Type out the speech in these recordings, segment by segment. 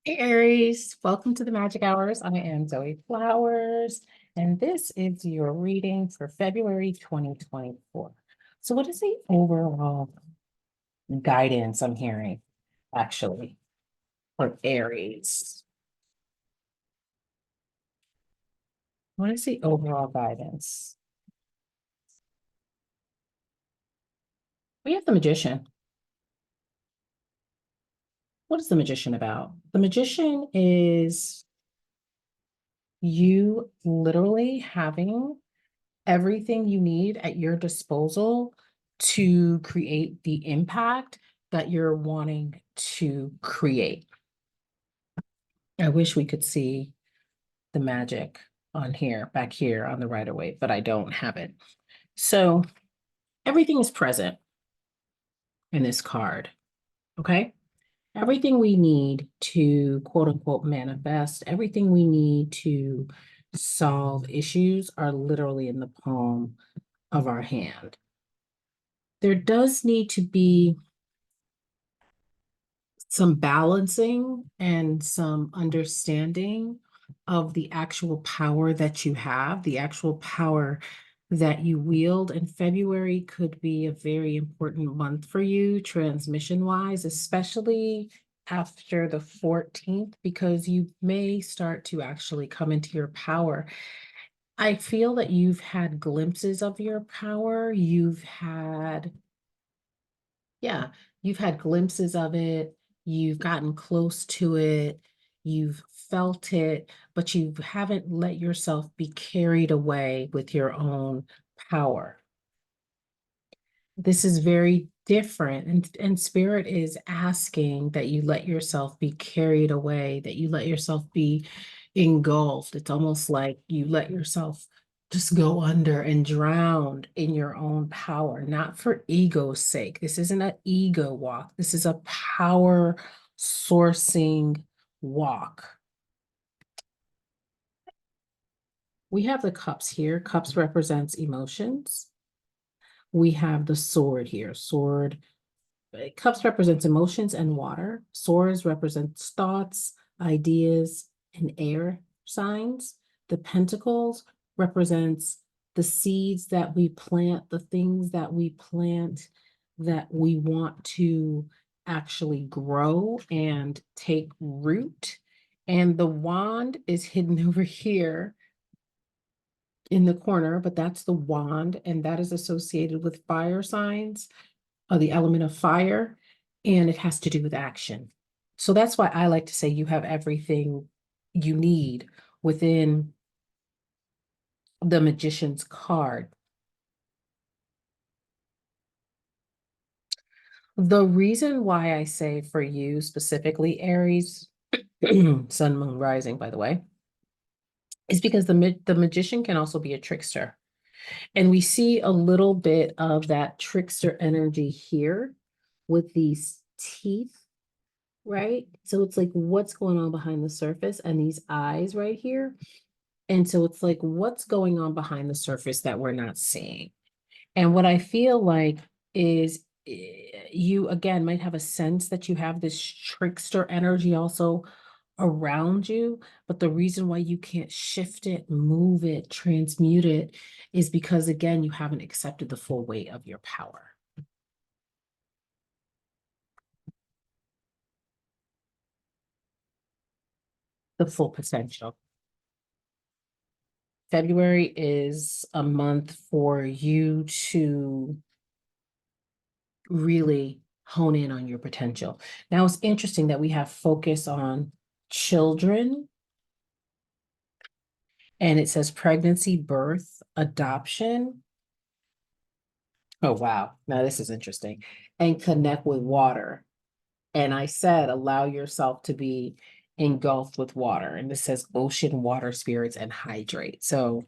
Hey Aries, welcome to the Magic Hours. I am Zoe Flowers, and this is your reading for February 2024. So, what is the overall guidance I'm hearing actually for Aries? What is the overall guidance? We have the Magician. What is the Magician about? The Magician is you literally having everything you need at your disposal to create the impact that you're wanting to create. I wish we could see the magic on here, back here on the right away, but I don't have it. So everything is present in this card, okay? Everything we need to quote unquote manifest, everything we need to solve issues are literally in the palm of our hand. There does need to be some balancing and some understanding of the actual power that you have, the actual power that you wield. And February could be a very important month for you, transmission wise, especially after the 14th, because you may start to actually come into your power. I feel that you've had glimpses of your power. Yeah, you've had glimpses of it, you've gotten close to it, you've felt it, but you haven't let yourself be carried away with your own power. This is very different, and Spirit is asking that you let yourself be carried away, that you let yourself be engulfed. It's almost like you let yourself just go under and drown in your own power, not for ego's sake. This isn't an ego walk. This is a power sourcing walk. We have the cups here. Cups represents emotions. We have the sword here. Cups represents emotions and water. Swords represents thoughts, ideas, and air signs. The pentacles represents the seeds that we plant, the things that we plant that we want to actually grow and take root. And the wand is hidden over here in the corner, but that's the wand, and that is associated with fire signs, the element of fire, and it has to do with action. So that's why I like to say you have everything you need within the Magician's card. The reason why I say for you specifically, Aries, Sun, Moon, Rising, by the way, is because the Magician can also be a trickster. And we see a little bit of that trickster energy here with these teeth, right? So it's like, what's going on behind the surface, and these eyes right here. And so it's like, what's going on behind the surface that we're not seeing? And what I feel like is you, again, might have a sense that you have this trickster energy also around you, but the reason why you can't shift it, move it, transmute it is because, again, you haven't accepted the full weight of your power. The full potential. February is a month for you to really hone in on your potential. Now, it's interesting that we have focus on children, and it says pregnancy, birth, adoption. Oh, wow. Now, this is interesting. And connect with water. And I said, allow yourself to be engulfed with water. And this says ocean, water, spirits, and hydrate. So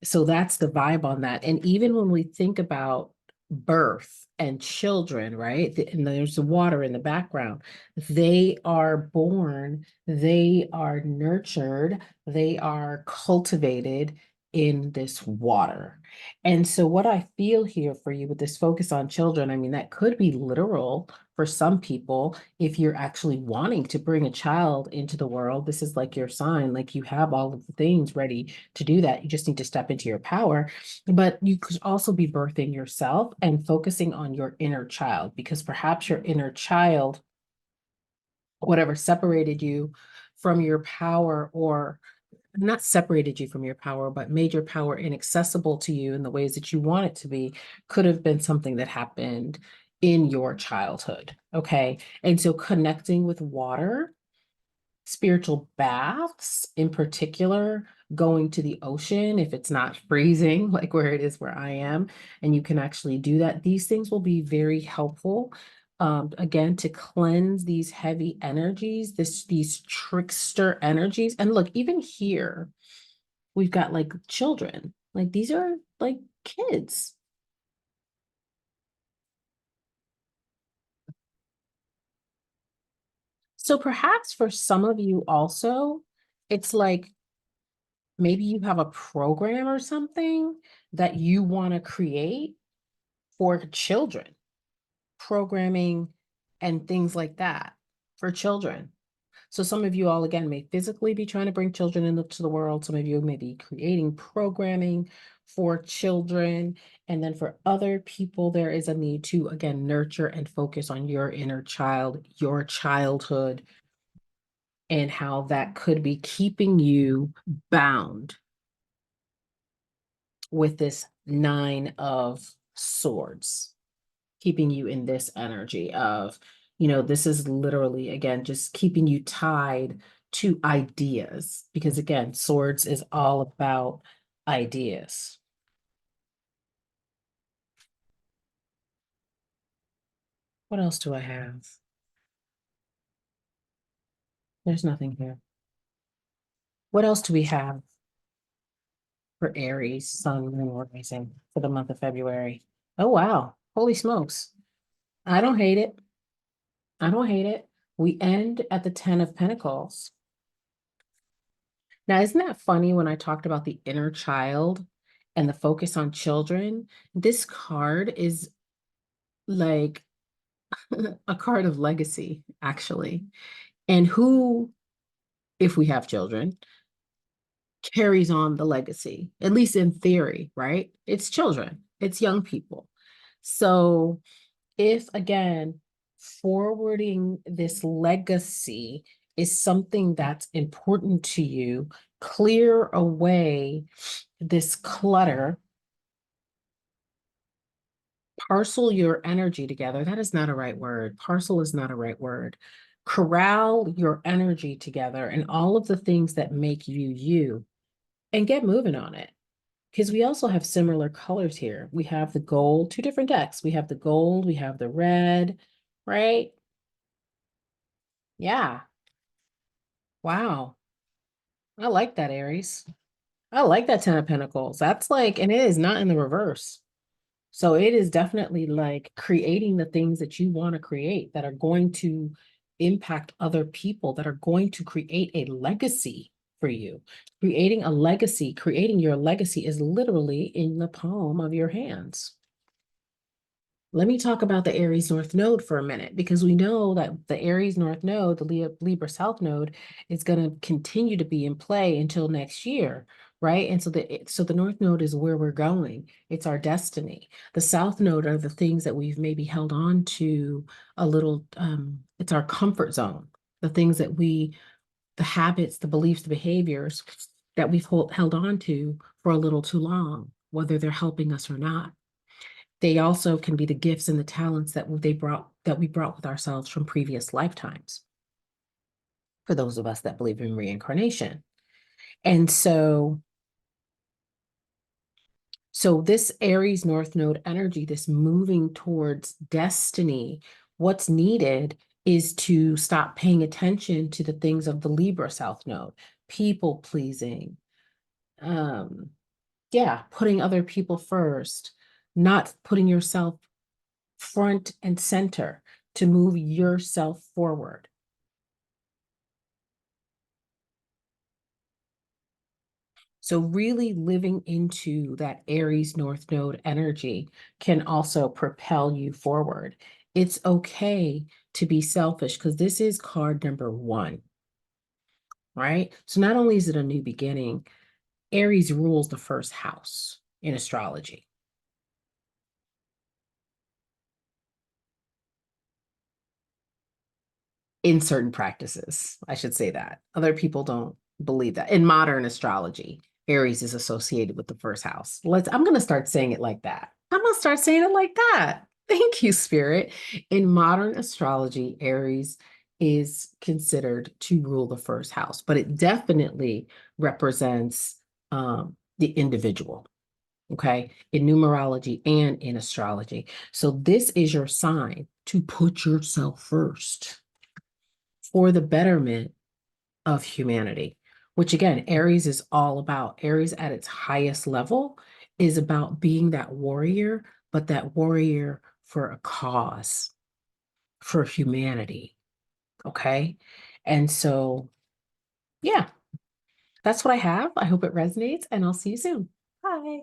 that's the vibe on that. And even when we think about birth and children, right? And there's the water in the background. They are born, they are nurtured, they are cultivated in this water. And so what I feel here for you with this focus on children, I mean, that could be literal for some people. If you're actually wanting to bring a child into the world, this is like your sign, like you have all of the things ready to do that. You just need to step into your power. But you could also be birthing yourself and focusing on your inner child, because perhaps your inner child, whatever separated you from your power, or not separated you from your power, but made your power inaccessible to you in the ways that you want it to be, could have been something that happened in your childhood. Okay. And so connecting with water, spiritual baths in particular, going to the ocean if it's not freezing, like where it is where I am, and you can actually do that. These things will be very helpful. Again, to cleanse these heavy energies, these trickster energies. And look, even here, we've got like children, like these are like kids. So perhaps for some of you also, it's like maybe you have a program or something that you want to create for children, programming and things like that for children. So some of you all, again, may physically be trying to bring children into the world. Some of you may be creating programming for children. And then for other people, there is a need to, again, nurture and focus on your inner child, your childhood, and how that could be keeping you bound with this Nine of Swords, keeping you in this energy of, this is literally, again, just keeping you tied to ideas. Because again, swords is all about ideas. What else do I have? There's nothing here. What else do we have for Aries, Sun, Moon, Rising for the month of February? Oh, wow. Holy smokes. I don't hate it. I don't hate it. We end at the 10 of Pentacles. Now, isn't that funny when I talked about the inner child and the focus on children? This card is like a card of legacy, actually. And who, if we have children, carries on the legacy, at least in theory, right? It's children, it's young people. So, if again, forwarding this legacy is something that's important to you, clear away this clutter, parcel your energy together. That is not a right word. Parcel is not a right word. Corral your energy together and all of the things that make you you, and get moving on it. Because we also have similar colors here. We have the gold, two different decks. We have the gold, we have the red, right? Yeah. Wow. I like that, Aries. I like that 10 of Pentacles. That's like, and it is not in the reverse. So it is definitely like creating the things that you want to create that are going to impact other people, that are going to create a legacy for you. Creating a legacy, creating your legacy is literally in the palm of your hands. Let me talk about the Aries North Node for a minute, because we know that the Aries North Node, the Libra South Node, is going to continue to be in play until next year, right? And so the North Node is where we're going. It's our destiny. The South Node are the things that we've maybe held on to a little. It's our comfort zone, the things that the habits, the beliefs, the behaviors that we've held on to for a little too long, whether they're helping us or not. They also can be the gifts and the talents that we brought with ourselves from previous lifetimes, for those of us that believe in reincarnation. And so this Aries North Node energy, this moving towards destiny, what's needed is to stop paying attention to the things of the Libra South Node, people pleasing, putting other people first, not putting yourself front and center to move yourself forward. So really living into that Aries North Node energy can also propel you forward. It's okay to be selfish because this is card number 1, right? So not only is it a new beginning, Aries rules the first house in astrology. In certain practices, I should say that. Other people don't believe that. In modern astrology, Aries is associated with the first house. I'm going to start saying it like that. I'm going to start saying it like that. Thank you, Spirit. In modern astrology, Aries is considered to rule the first house, but it definitely represents the individual, okay, in numerology and in astrology. So this is your sign to put yourself first for the betterment of humanity, which again, Aries is all about. Aries at its highest level is about being that warrior, but that warrior for a cause, for humanity. Okay. And so, yeah, that's what I have. I hope it resonates, and I'll see you soon. Bye.